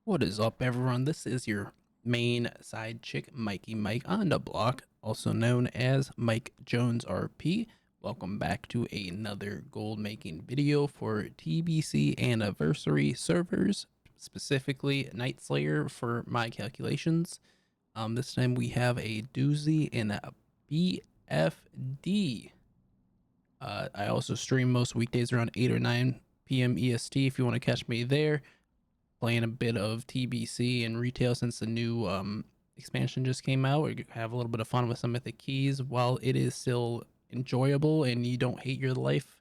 What is up, everyone? This is your main side chick, Mikey Mike on the block, also known as Mike Jones RP. Welcome back to another gold making video for TBC anniversary servers, specifically nightslayer for my calculations. This time we have a doozy in a BFD. I also stream most weekdays around 8 or 9 p.m. EST if you want to catch me there. Playing a bit of TBC and retail since the new expansion just came out. We have a little bit of fun with some mythic keys while it is still enjoyable and you don't hate your life,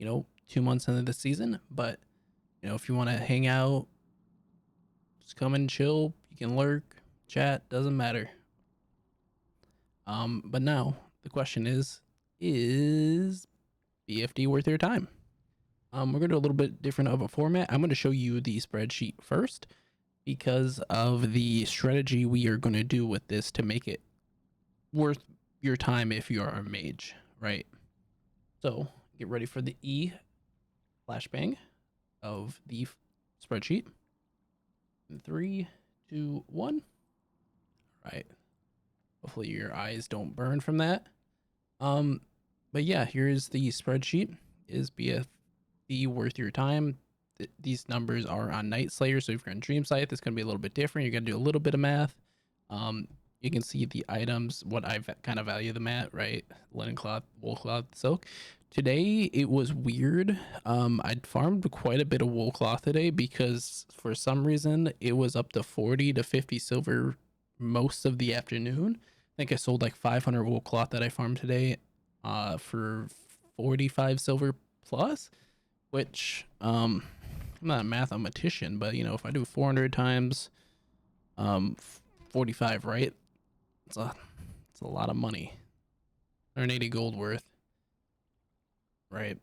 2 months into the season. But, if you want to hang out, just come and chill. You can lurk, chat, doesn't matter. But now the question is BFD worth your time? We're going to do a little bit different of a format. I'm going to show you the spreadsheet first because of the strategy we are going to do with this to make it worth your time if you are a mage, right? So get ready for the flashbang of the spreadsheet. In 3, 2, 1. All right. Hopefully your eyes don't burn from that. But yeah, here's the spreadsheet. Is BFD worth your time? These numbers are on nightslayer, so if you're on dream site, it's going to be a little bit different. You're going to do a little bit of math. You can see the items, what I've kind of value them at, right? Linen cloth, wool cloth, silk. Today it was weird. I'd farmed quite a bit of wool cloth today because for some reason it was up to 40 to 50 silver most of the afternoon. I think I sold like 500 wool cloth that I farmed today for 45 silver plus, which I'm not a mathematician, but if I do 400 times 45, right? It's a lot of money. 180 gold worth, right?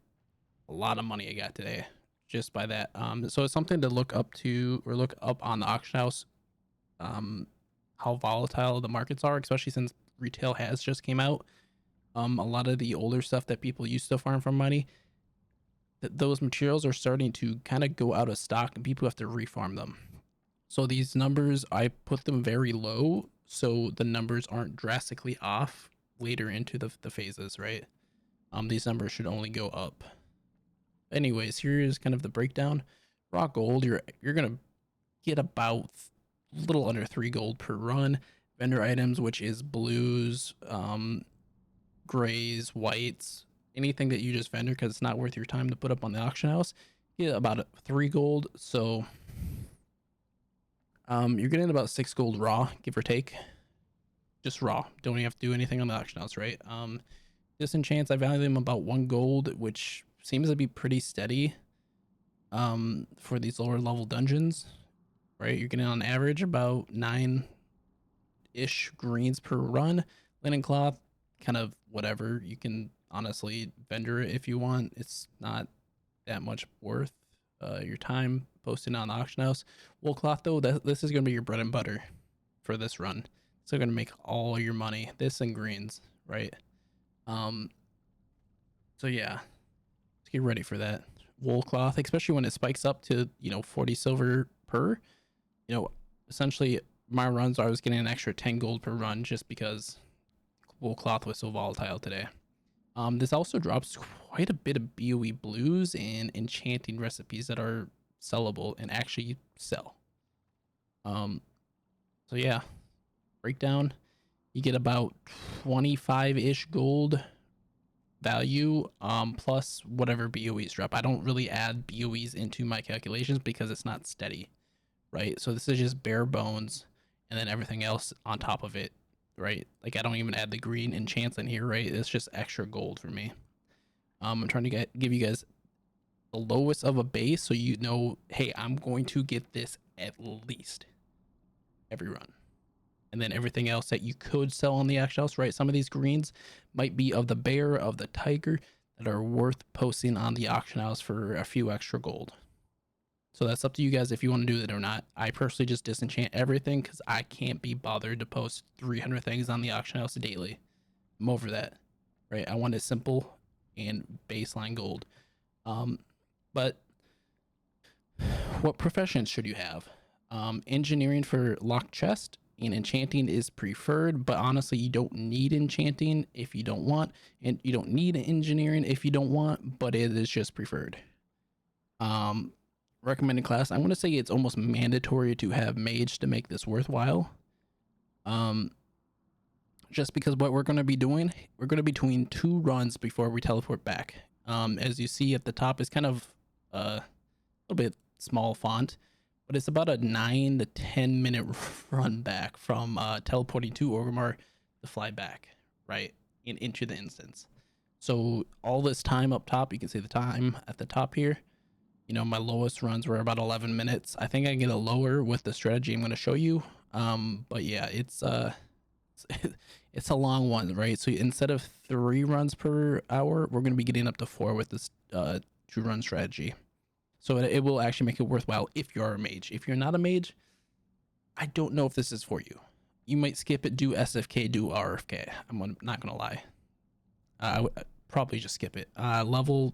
A lot of money I got today just by that. So it's something to look up to or look up on the auction house. How volatile the markets are, especially since retail has just came out. A lot of the older stuff that people used to farm for money, those materials are starting to kind of go out of stock and people have to refarm them. So these numbers, I put them very low so the numbers aren't drastically off later into the phases, right? These numbers should only go up. Anyways, here's kind of the breakdown. Raw gold, you're gonna get about a little under 3 gold per run. Vendor items, which is blues, grays, whites, anything that you just vendor because it's not worth your time to put up on the auction house, get about 3 gold. So you're getting about 6 gold raw, give or take. Just raw. Don't even have to do anything on the auction house, right? Disenchants, I value them about 1 gold, which seems to be pretty steady for these lower level dungeons, right? You're getting on average about 9-ish greens per run. Linen cloth, kind of whatever. You can honestly vendor it if you want. It's not that much worth your time posting on the auction house. Wool cloth, though, this is going to be your bread and butter for this run. So going to make all your money. This and greens, right? So yeah, let's get ready for that. Wool cloth, especially when it spikes up to 40 silver per. Essentially my runs, I was getting an extra 10 gold per run just because wool cloth was so volatile today. This also drops quite a bit of BOE blues and enchanting recipes that are sellable and actually sell. So yeah, breakdown, you get about 25-ish gold value plus whatever BOEs drop. I don't really add BOEs into my calculations because it's not steady, right? So this is just bare bones and then everything else on top of it, right? Like I don't even add the green enchants in here, right? It's just extra gold for me. I'm trying to give you guys the lowest of a base so hey, I'm going to get this at least every run. And then everything else that you could sell on the auction house, right? Some of these greens might be of the bear, of the tiger, that are worth posting on the auction house for a few extra gold. So that's up to you guys if you want to do that or not. I personally just disenchant everything because I can't be bothered to post 300 things on the auction house daily. I'm over that, right? I want it simple and baseline gold. But what professions should you have? Engineering for locked chest and enchanting is preferred, but honestly, you don't need enchanting if you don't want, and you don't need engineering if you don't want, but it is just preferred. Um, Recommended class, I'm gonna say it's almost mandatory to have mage to make this worthwhile. Um, just because what we're gonna be doing, we're gonna be doing 2 runs before we teleport back. As you see at the top, is kind of a little bit small font, but it's about a 9 to 10 minute run back from teleporting to Orgrimmar to fly back, right, into the instance. So all this time up top, you can see the time at the top here. You know, my lowest runs were about 11 minutes. I think I can get a lower with the strategy I'm going to show you. But yeah, it's it's a long one, right? So instead of 3 runs per hour, we're going to be getting up to 4 with this 2-run strategy. So it will actually make it worthwhile if you're a mage. If you're not a mage, I don't know if this is for you. You might skip it, do SFK, do RFK. I'm not going to lie. I would probably just skip it. Level,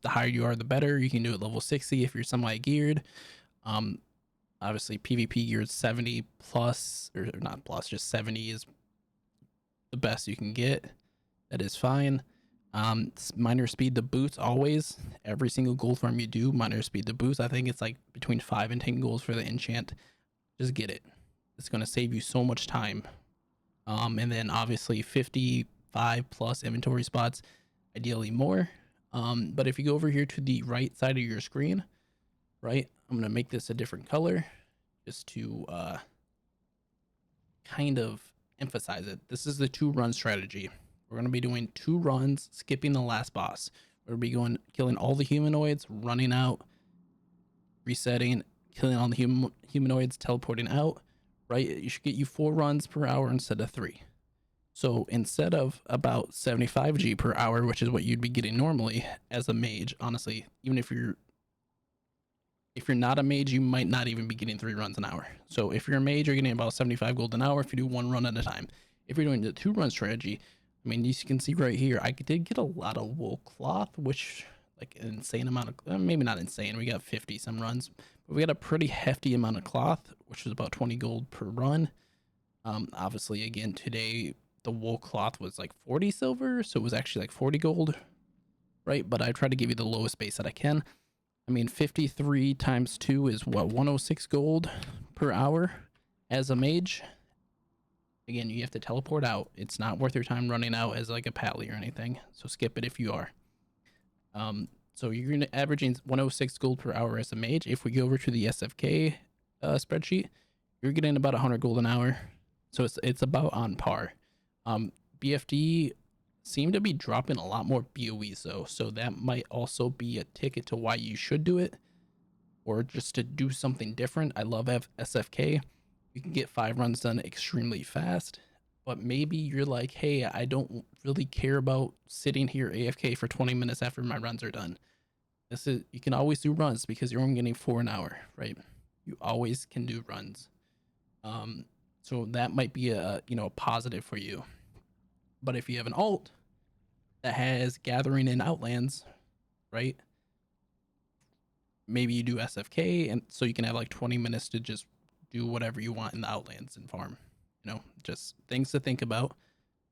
the higher you are, the better. You can do it level 60 if you're semi-geared. Obviously, PvP geared 70 plus, or not plus, just 70 is the best you can get. That is fine. Minor speed the boots always. Every single gold farm you do, minor speed the boots. I think it's like between 5 and 10 golds for the enchant. Just get it. It's going to save you so much time. And then obviously 55 plus inventory spots, ideally more. But if you go over here to the right side of your screen, right, I'm going to make this a different color just to kind of emphasize it. This is the 2-run strategy. We're going to be doing 2 runs, skipping the last boss. We're going to be going, killing all the humanoids, running out, resetting, killing all the humanoids, teleporting out, right? You should get you 4 runs per hour instead of 3. So instead of about 75G per hour, which is what you'd be getting normally as a mage, honestly, even if you're not a mage, you might not even be getting 3 runs an hour. So if you're a mage, you're getting about 75 gold an hour if you do 1 run at a time. If you're doing the 2-run strategy, I mean, you can see right here, I did get a lot of wool cloth, which like an insane amount of, maybe not insane, we got 50 some runs, but we got a pretty hefty amount of cloth, which was about 20 gold per run. Obviously, again, today, the wool cloth was like 40 silver, so it was actually like 40 gold, right? But I try to give you the lowest base that I can. I mean, 53 times 2 is what, 106 gold per hour as a mage. Again, you have to teleport out. It's not worth your time running out as like a pally or anything, so skip it if you are. So you're gonna averaging 106 gold per hour as a mage. If we go over to the SFK spreadsheet, you're getting about 100 gold an hour, so it's about on par. BFD seem to be dropping a lot more BOEs though, so that might also be a ticket to why you should do it, or just to do something different. I love SFK. You can get 5 runs done extremely fast, but maybe you're like, hey, I don't really care about sitting here AFK for 20 minutes after my runs are done. You can always do runs because you're only getting 4 an hour, right? You always can do runs. So that might be a positive for you. But if you have an alt that has gathering in outlands, right? Maybe you do SFK, and so you can have like 20 minutes to just do whatever you want in the outlands and farm. Just things to think about.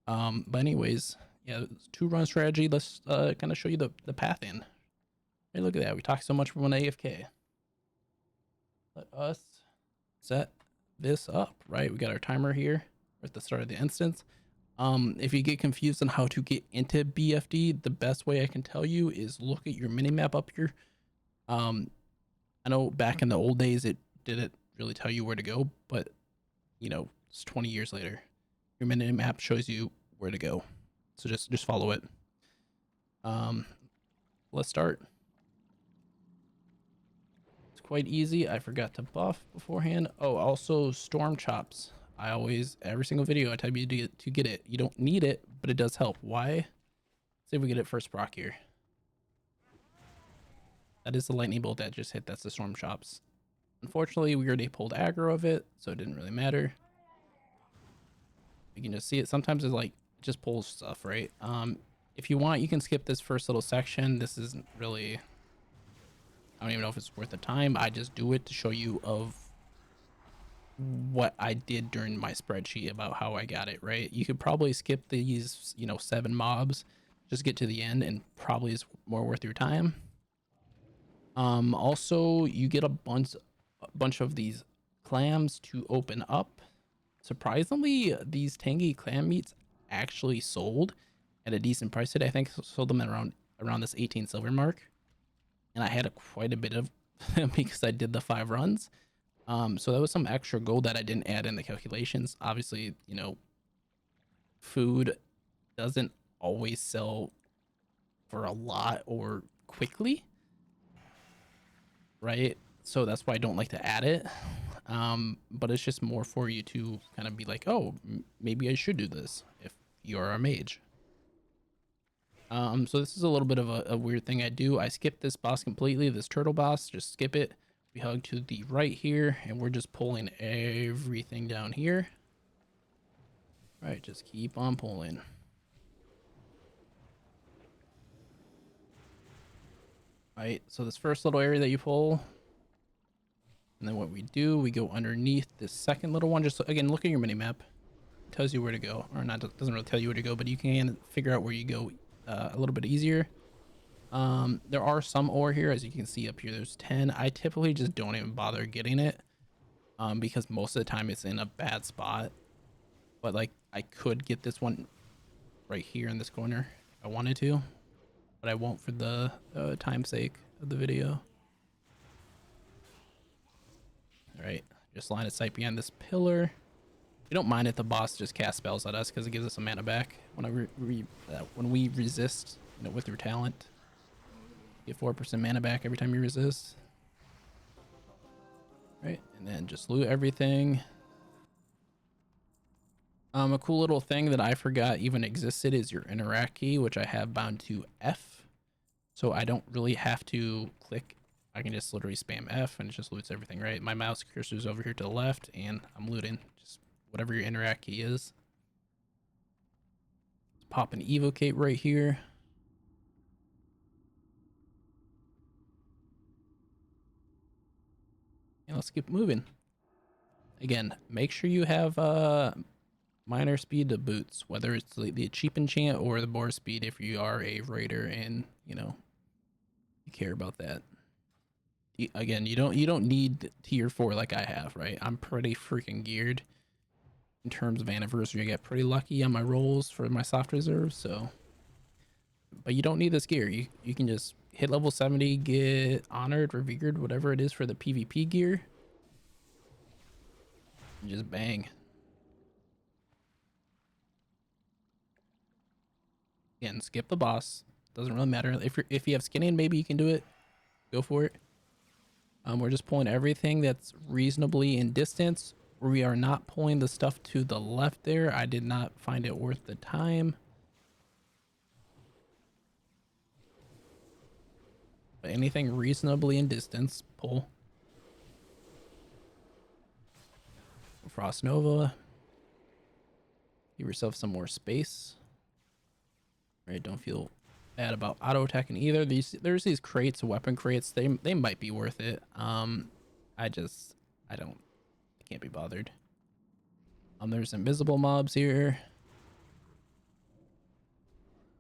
But anyways, yeah, 2-run strategy. Let's kind of show you the path in. Hey, look at that. We talked so much from an AFK. Let us set this up, right? We got our timer here at the start of the instance. If you get confused on how to get into BFD, the best way I can tell you is look at your minimap up here. I know back in the old days it didn't really tell you where to go, but it's 20 years later. Your minimap shows you where to go, so just follow it. Let's start. It's quite easy. I forgot to buff beforehand. Oh, also storm chops. Every single video I tell you to get it. You don't need it, but it does help. Why? Let's see if we get it first proc here. That is the lightning bolt that just hit. That's the storm chops. Unfortunately, we already pulled aggro of it, so it didn't really matter. You can just see it. Sometimes it's like, it just pulls stuff, right? If you want, you can skip this first little section. This isn't really, I don't even know if it's worth the time. I just do it to show you of what I did during my spreadsheet about how I got it, right? You could probably skip these, 7 mobs, just get to the end, and probably is more worth your time. Also, you get a bunch of these clams to open up. Surprisingly, these tangy clam meats actually sold at a decent price today. I think sold them at around this 18 silver mark, and I had quite a bit of them because I did the 5 runs. So that was some extra gold that I didn't add in the calculations. Obviously, food doesn't always sell for a lot or quickly, right? So that's why I don't like to add it. But it's just more for you to kind of be like, oh, maybe I should do this if you're a mage. So this is a little bit of a weird thing I do. I skip this boss completely, this turtle boss, just skip it. We hug to the right here, and we're just pulling everything down here. All right, just keep on pulling. All right, so this first little area that you pull, and then what we do, we go underneath this second little one. Just again, look at your mini map. It tells you where to go, or not, doesn't really tell you where to go, but you can figure out where you go a little bit easier. There are some ore here, as you can see up here. There's 10. I typically just don't even bother getting it, because most of the time it's in a bad spot. But like, I could get this one right here in this corner if I wanted to, but I won't for the time's sake of the video. All right, just line of sight behind this pillar. We don't mind if the boss just casts spells at us because it gives us a mana back when we resist, with your talent. Get 4% mana back every time you resist. Right, and then just loot everything. A cool little thing that I forgot even existed is your interact key, which I have bound to F. So I don't really have to click. I can just literally spam F and it just loots everything, right? My mouse cursor is over here to the left and I'm looting just whatever your interact key is. Let's pop an evocate right here. And let's keep moving. Again, make sure you have minor speed to boots, whether it's the cheap enchant or the boar speed if you are a raider and you care about that. Again, you don't need tier 4 like I have, right? I'm pretty freaking geared in terms of anniversary. I get pretty lucky on my rolls for my soft reserves, so, but you don't need this gear. You can just hit level 70, get honored, revered, whatever it is for the PvP gear, and just bang. Again, skip the boss. Doesn't really matter. If you have skinning, maybe you can do it. Go for it. We're just pulling everything that's reasonably in distance. We are not pulling the stuff to the left there. I did not find it worth the time. But anything reasonably in distance, pull. Frost Nova. Give yourself some more space. Right, don't feel bad about auto attacking either. There's these crates, weapon crates. They might be worth it. I can't be bothered. There's invisible mobs here.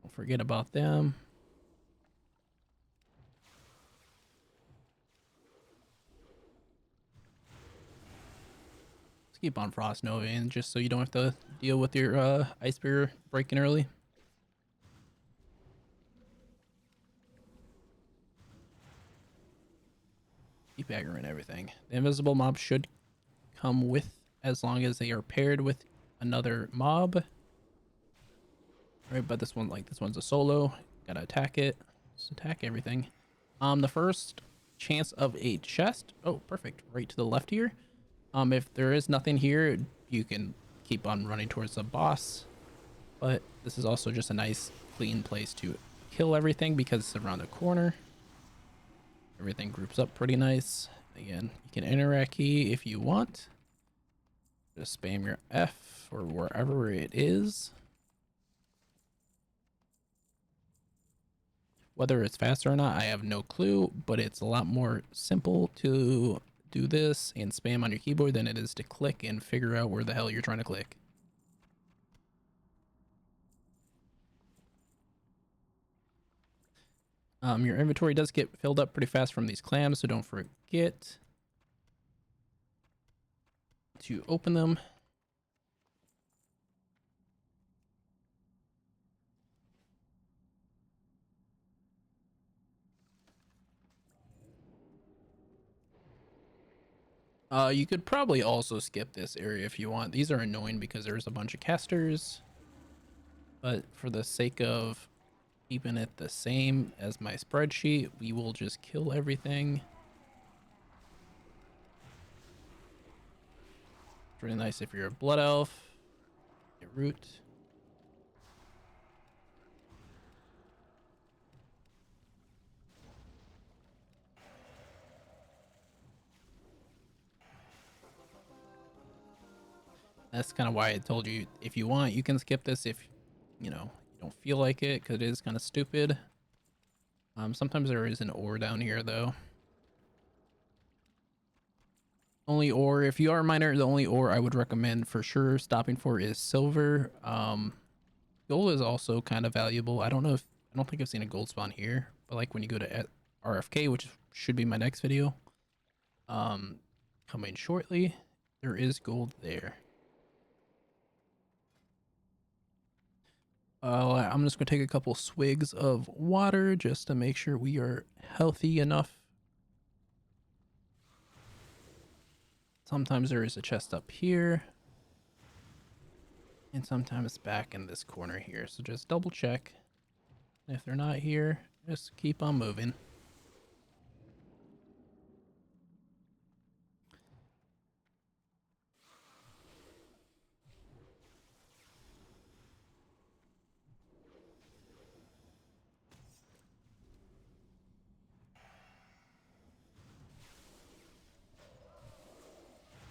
Don't forget about them. Let's keep on Frost Nova in just so you don't have to deal with your ice spear breaking early. Keep aggroing everything. The invisible mob should come with, as long as they are paired with another mob. Right, but this one's a solo. Gotta attack it. Just attack everything. The first chance of a chest. Oh, perfect. Right to the left here. If there is nothing here, you can keep on running towards the boss. But this is also just a nice, clean place to kill everything because it's around the corner. Everything groups up pretty nice. Again, you can interact key if you want. Just spam your F or wherever it is. Whether it's faster or not, I have no clue, but it's a lot more simple to do this and spam on your keyboard than it is to click and figure out where the hell you're trying to click. Your inventory does get filled up pretty fast from these clams, so don't forget to open them. You could probably also skip this area if you want. These are annoying because there's a bunch of casters, but for the sake of keeping it the same as my spreadsheet, we will just kill everything. It's really nice if you're a blood elf. Get root. That's kind of why I told you, if you want, you can skip this if, you know, you don't feel like it, because it is kind of stupid. Sometimes there is an ore down here, though. Only ore, if you are a miner, the only ore I would recommend for sure stopping for is silver. Gold is also kind of valuable. I don't think I've seen a gold spawn here, but like when you go to RFK, which should be my next video, coming shortly, there is gold there. I'm just gonna take a couple swigs of water just to make sure we are healthy enough. Sometimes there is a chest up here, and sometimes back in this corner here. So just double check. If they're not here, just keep on moving.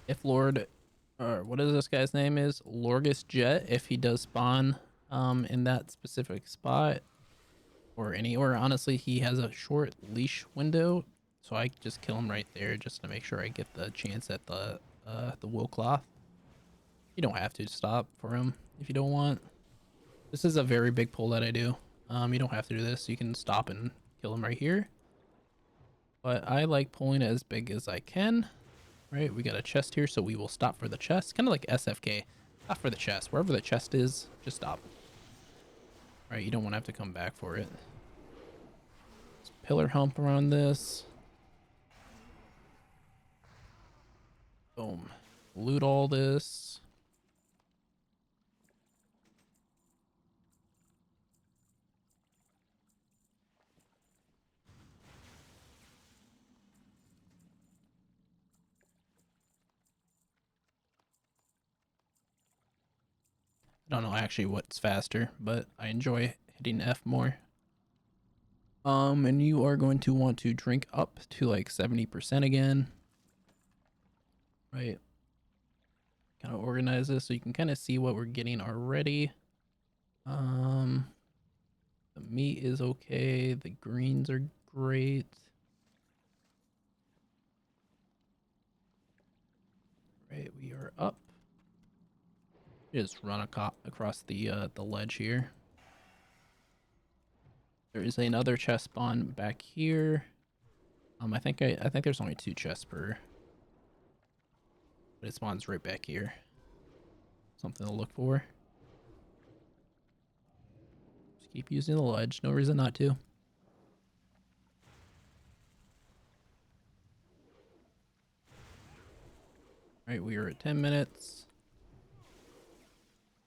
If Lord, or what is this guy's name is, Lorgus Jet, if he does spawn in that specific spot, or anywhere, honestly, he has a short leash window, so I just kill him right there just to make sure I get the chance at the wool cloth. You don't have to stop for him if you don't want. This is a very big pull that I do. You don't have to do this. You can stop and kill him right here. But I like pulling as big as I can. Right, we got a chest here, so we will stop for the chest. Kind of like SFK. Stop for the chest. Wherever the chest is, just stop. Right, you don't want to have to come back for it. Let's pillar hump around this. Boom. Loot all this. I don't know actually what's faster, but I enjoy hitting F more. And you are going to want to drink up to like 70% again. Right. Kind of organize this so you can kind of see what we're getting already. The meat is okay. The greens are great. Right, we are up. Just run across the ledge here. There is another chest spawn back here. I think there's only 2 chests per, but it spawns right back here. Something to look for. Just keep using the ledge. No reason not to. Right, we are at 10 minutes.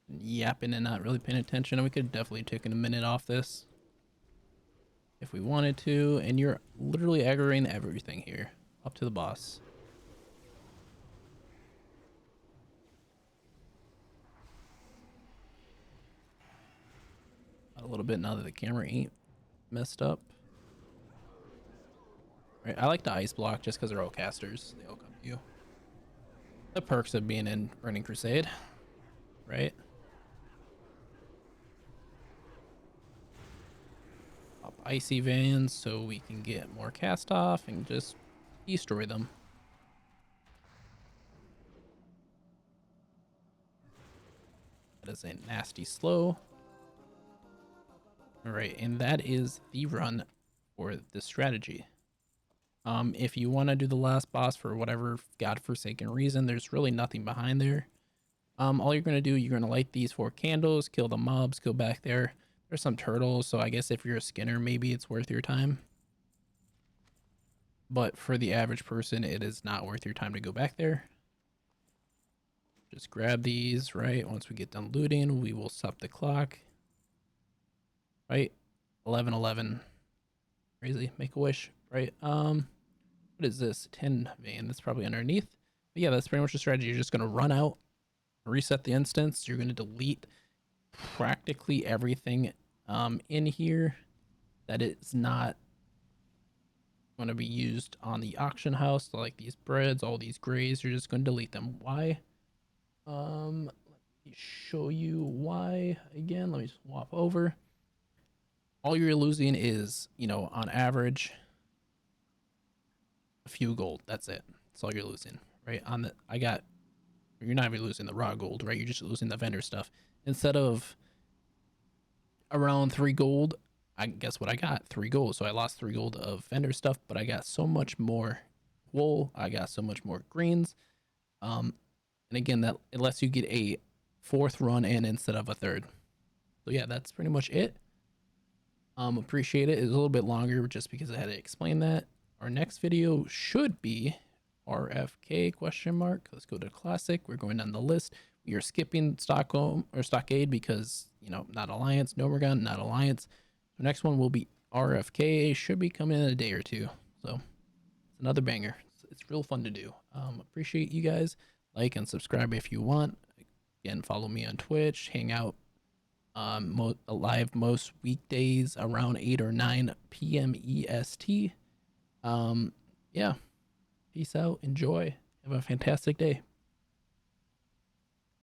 Yapping and not really paying attention. And we could definitely take a minute off this if we wanted to. And you're literally aggroing everything here up to the boss. A little bit now that the camera ain't messed up. Right, I like the ice block just because they're all casters. They all come to you. The perks of being in Burning Crusade, right? Pop icy vans so we can get more cast off and just destroy them. as a nasty slow. All right, and that is the run for this strategy. If you want to do the last boss for whatever godforsaken reason, there's really nothing behind there. All you're going to do, you're going to light these 4 candles, kill the mobs, go back there. There's some turtles, so I guess if you're a skinner, maybe it's worth your time. But for the average person, it is not worth your time to go back there. Just grab these, right? Once we get done looting, we will stop the clock. Right? 11:11. Crazy. Make a wish, right? What is this? 10 vein. That's probably underneath. But yeah, that's pretty much the strategy. You're just going to run out, reset the instance. You're going to delete practically everything in here that is not going to be used on the auction house. So like these breads, all these grays, you're just going to delete them. Why? Let me show you why again. Let me swap over. All you're losing is, you know, on average, a few gold. That's it. That's all you're losing, right? You're not even losing the raw gold, right? You're just losing the vendor stuff. Instead of around 3 gold, I guess what I got? 3 gold. So I lost 3 gold of vendor stuff, but I got so much more wool. I got so much more greens. And again, that it lets you get a 4th run in instead of a 3rd. So yeah, that's pretty much it. Appreciate it. It's a little bit longer just because I had to explain that. Our next video should be RFK question mark. Let's go to classic. We're going down the list. We are skipping Stockholm or Stockade because, you know, not Alliance, Nomergon, not Alliance. The next one will be RFK. Should be coming in a day or 2. So it's another banger. It's real fun to do. Appreciate you guys. Like and subscribe if you want. Again, follow me on Twitch. Hang out live most weekdays around 8 or 9 p.m. EST. Yeah. Peace out. Enjoy. Have a fantastic day.